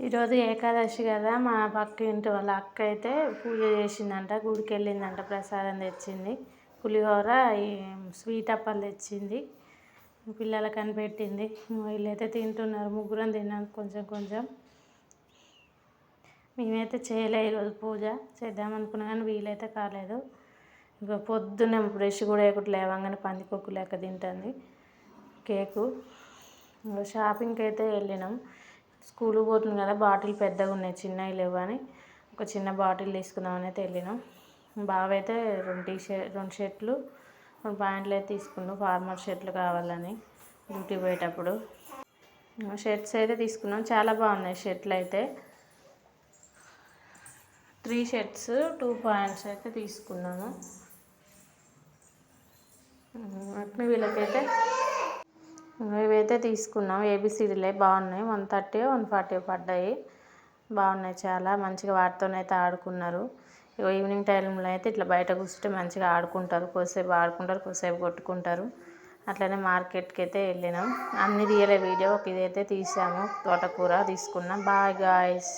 ఈరోజు ఏకాదశి కదా, మా పక్క ఇంటి వాళ్ళ అక్క అయితే పూజ చేసిందంట, గుడికి వెళ్ళిందంట, ప్రసాదం తెచ్చింది. పులిహోర ఈ స్వీట్ అప్పలు తెచ్చింది, పిల్లలకి అని పెట్టింది. వీళ్ళైతే తింటున్నారు, ముగ్గురం తిన్నాం కొంచెం కొంచెం. మేమైతే చేయలే ఈరోజు పూజ, చేద్దామనుకున్నా కానీ వీలైతే కాలేదు. ఇంకా పొద్దున్నే బ్రష్ కూడా వేయకుండా లేవగానే పందికొక్కు లెక్క తింటుంది కేకు. ఇంకా షాపింగ్కి అయితే వెళ్ళినాం. స్కూల్కి పోతుంది కదా, బాటిల్ పెద్దగా ఉన్నాయి, చిన్నవి లేవు అని ఒక చిన్న బాటిల్ తీసుకుందామని అయితే వెళ్ళినాం. బావ అయితే 2 షర్ట్లు 2 ప్యాంట్లు అయితే తీసుకున్నాం, ఫార్మల్ షర్ట్లు కావాలని డ్యూటీ పోయేటప్పుడు. షర్ట్స్ అయితే తీసుకున్నాం, చాలా బాగున్నాయి షర్ట్లు అయితే. 3 షర్ట్స్ 2 ప్యాంట్స్ అయితే తీసుకున్నాను. అట్లా వీళ్ళకైతే ఇవైతే తీసుకున్నాం, ఏబిసిడీలే బాగున్నాయి. 130 140 పడ్డాయి, బాగున్నాయి, చాలా మంచిగా వాటితోనైతే ఆడుకున్నారు. ఈవినింగ్ టైంలో అయితే ఇట్లా బయట కూర్చుంటే మంచిగా ఆడుకుంటారు, కొద్దిసేపు ఆడుకుంటారు, కొద్దిసేపు కొట్టుకుంటారు. అట్లనే మార్కెట్కి అయితే వెళ్ళినాం. అన్నీ తీయలే వీడియో, ఇదైతే తీసాము, తోటకూర తీసుకున్నాం. Bye guys.